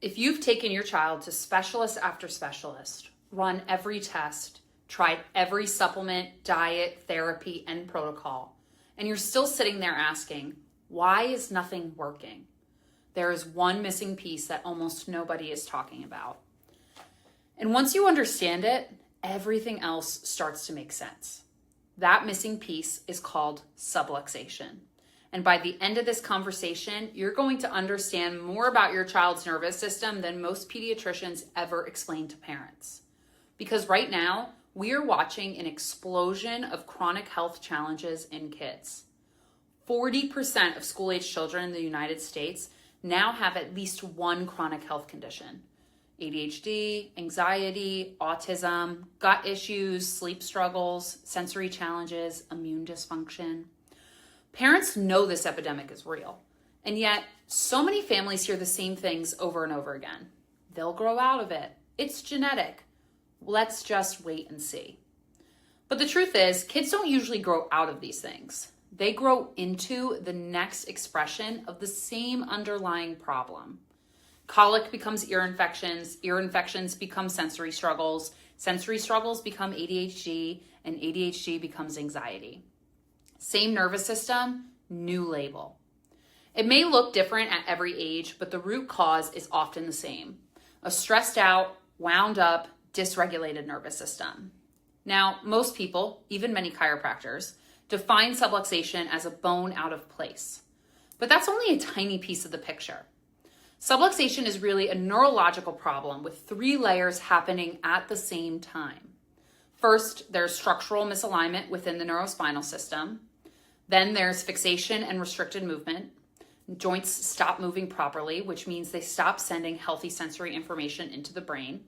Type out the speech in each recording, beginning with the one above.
If you've taken your child to specialist after specialist, run every test, tried every supplement, diet, therapy, and protocol, and you're still sitting there asking, why is nothing working? There is one missing piece that almost nobody is talking about. And once you understand it, everything else starts to make sense. That missing piece is called subluxation. And by the end of this conversation, you're going to understand more about your child's nervous system than most pediatricians ever explain to parents. Because right now, we are watching an explosion of chronic health challenges in kids. 40% of school-age children in the United States now have at least one chronic health condition. ADHD, anxiety, autism, gut issues, sleep struggles, sensory challenges, immune dysfunction. Parents know this epidemic is real, and yet so many families hear the same things over and over again. They'll grow out of it. It's genetic. Let's just wait and see. But the truth is, kids don't usually grow out of these things. They grow into the next expression of the same underlying problem. Colic becomes ear infections become sensory struggles become ADHD, and ADHD becomes anxiety. Same nervous system, new label. It may look different at every age, but the root cause is often the same. A stressed out, wound up, dysregulated nervous system. Now, most people, even many chiropractors, define subluxation as a bone out of place. But that's only a tiny piece of the picture. Subluxation is really a neurological problem with 3 layers happening at the same time. First, there's structural misalignment within the neurospinal system. Then there's fixation and restricted movement. Joints stop moving properly, which means they stop sending healthy sensory information into the brain.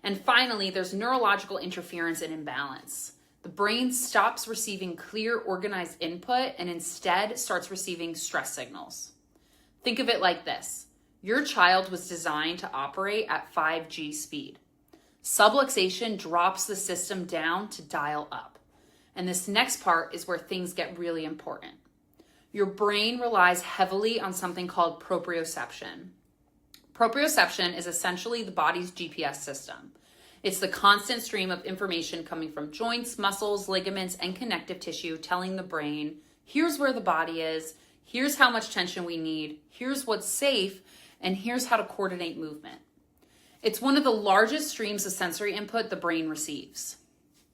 And finally, there's neurological interference and imbalance. The brain stops receiving clear, organized input and instead starts receiving stress signals. Think of it like this. Your child was designed to operate at 5G speed. Subluxation drops the system down to dial up. And this next part is where things get really important. Your brain relies heavily on something called proprioception. Proprioception is essentially the body's GPS system. It's the constant stream of information coming from joints, muscles, ligaments, and connective tissue telling the brain, here's where the body is, here's how much tension we need, here's what's safe, and here's how to coordinate movement. It's one of the largest streams of sensory input the brain receives.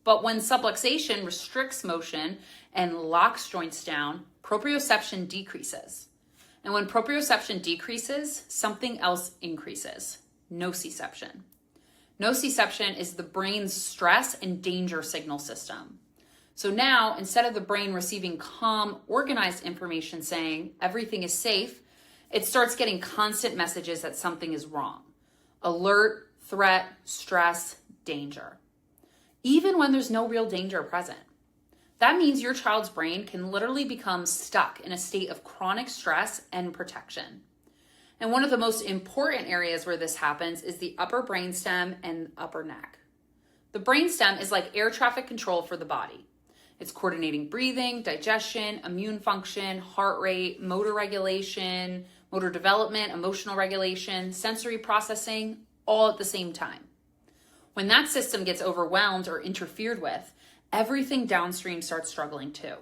But when subluxation restricts motion and locks joints down, proprioception decreases. And when proprioception decreases, something else increases, nociception. Nociception is the brain's stress and danger signal system. So now, instead of the brain receiving calm, organized information saying everything is safe, it starts getting constant messages that something is wrong. Alert, threat, stress, danger. Even when there's no real danger present. That means your child's brain can literally become stuck in a state of chronic stress and protection. And one of the most important areas where this happens is the upper brainstem and upper neck. The brainstem is like air traffic control for the body. It's coordinating breathing, digestion, immune function, heart rate, motor regulation, motor development, emotional regulation, sensory processing, all at the same time. When that system gets overwhelmed or interfered with, everything downstream starts struggling too.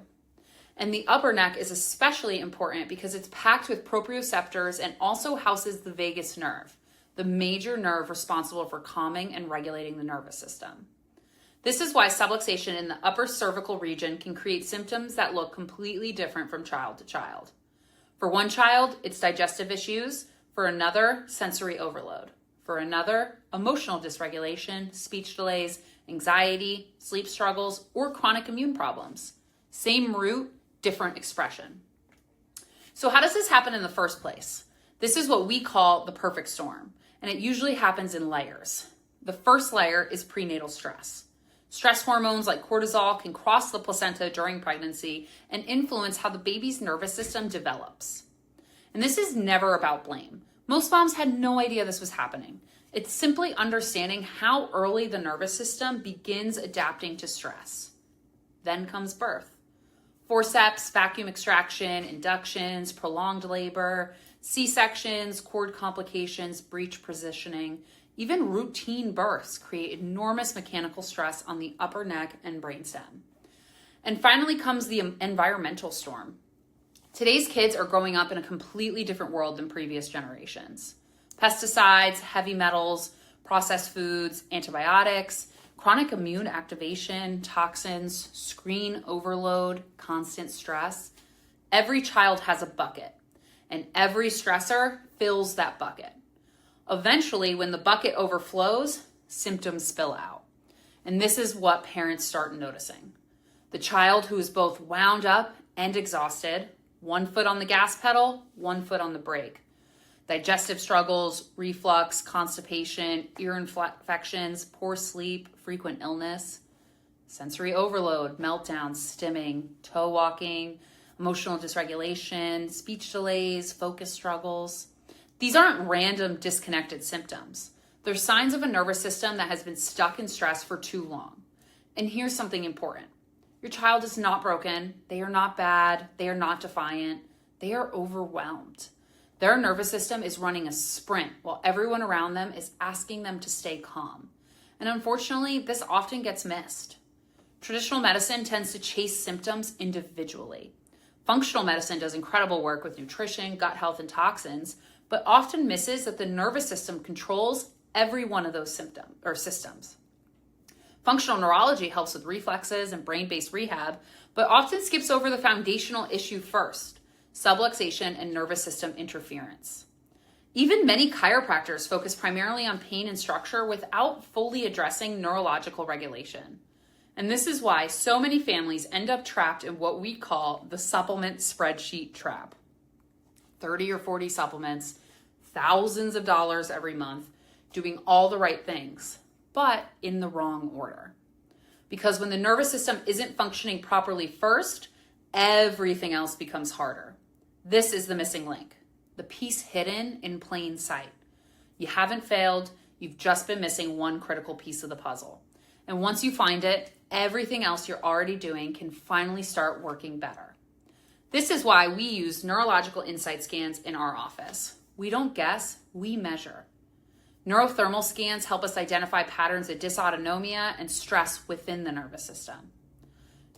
And the upper neck is especially important because it's packed with proprioceptors and also houses the vagus nerve, the major nerve responsible for calming and regulating the nervous system. This is why subluxation in the upper cervical region can create symptoms that look completely different from child to child. For one child, it's digestive issues. For another, sensory overload. For another, emotional dysregulation, speech delays, anxiety, sleep struggles, or chronic immune problems. Same root, different expression. So how does this happen in the first place? This is what we call the perfect storm, and it usually happens in layers. The first layer is prenatal stress. Stress hormones like cortisol can cross the placenta during pregnancy and influence how the baby's nervous system develops. And this is never about blame. Most moms had no idea this was happening. It's simply understanding how early the nervous system begins adapting to stress. Then comes birth. Forceps, vacuum extraction, inductions, prolonged labor. C-sections, cord complications, breech positioning, even routine births create enormous mechanical stress on the upper neck and brainstem. And finally comes the environmental storm. Today's kids are growing up in a completely different world than previous generations. Pesticides, heavy metals, processed foods, antibiotics, chronic immune activation, toxins, screen overload, constant stress. Every child has a bucket, and every stressor fills that bucket. Eventually, when the bucket overflows, symptoms spill out. And this is what parents start noticing. The child who is both wound up and exhausted, one foot on the gas pedal, one foot on the brake. Digestive struggles, reflux, constipation, ear infections, poor sleep, frequent illness, sensory overload, meltdowns, stimming, toe walking, emotional dysregulation, speech delays, focus struggles. These aren't random disconnected symptoms. They're signs of a nervous system that has been stuck in stress for too long. And here's something important. Your child is not broken. They are not bad. They are not defiant. They are overwhelmed. Their nervous system is running a sprint while everyone around them is asking them to stay calm. And unfortunately, this often gets missed. Traditional medicine tends to chase symptoms individually. Functional medicine does incredible work with nutrition, gut health, and toxins, but often misses that the nervous system controls every one of those systems. Functional neurology helps with reflexes and brain-based rehab, but often skips over the foundational issue first, subluxation and nervous system interference. Even many chiropractors focus primarily on pain and structure without fully addressing neurological regulation. And this is why so many families end up trapped in what we call the supplement spreadsheet trap. 30 or 40 supplements, thousands of dollars every month, doing all the right things, but in the wrong order. Because when the nervous system isn't functioning properly first, everything else becomes harder. This is the missing link, the piece hidden in plain sight. You haven't failed, you've just been missing one critical piece of the puzzle. And once you find it, everything else you're already doing can finally start working better. This is why we use neurological insight scans in our office. We don't guess, we measure. Neurothermal scans help us identify patterns of dysautonomia and stress within the nervous system.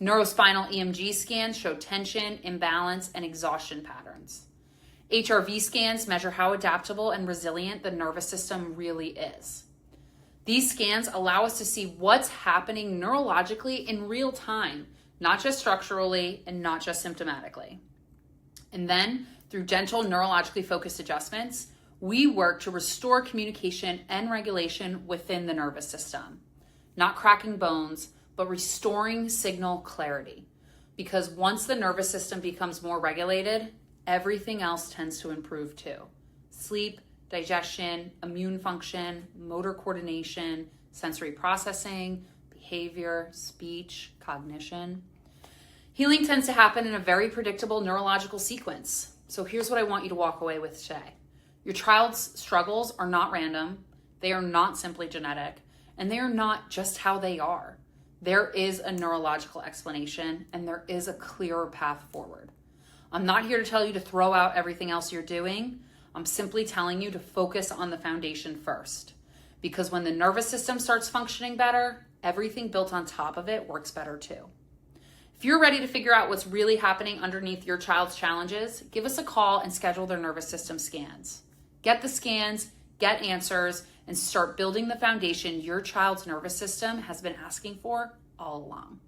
Neurospinal EMG scans show tension, imbalance, and exhaustion patterns. HRV scans measure how adaptable and resilient the nervous system really is. These scans allow us to see what's happening neurologically in real time, not just structurally and not just symptomatically. And then, through gentle neurologically focused adjustments, we work to restore communication and regulation within the nervous system. Not cracking bones, but restoring signal clarity. Because once the nervous system becomes more regulated, everything else tends to improve too. Sleep, digestion, immune function, motor coordination, sensory processing, behavior, speech, cognition. Healing tends to happen in a very predictable neurological sequence. So here's what I want you to walk away with today. Your child's struggles are not random, they are not simply genetic, and they are not just how they are. There is a neurological explanation, and there is a clearer path forward. I'm not here to tell you to throw out everything else you're doing. I'm simply telling you to focus on the foundation first. Because when the nervous system starts functioning better, everything built on top of it works better too. If you're ready to figure out what's really happening underneath your child's challenges, give us a call and schedule their nervous system scans. Get the scans, get answers, and start building the foundation your child's nervous system has been asking for all along.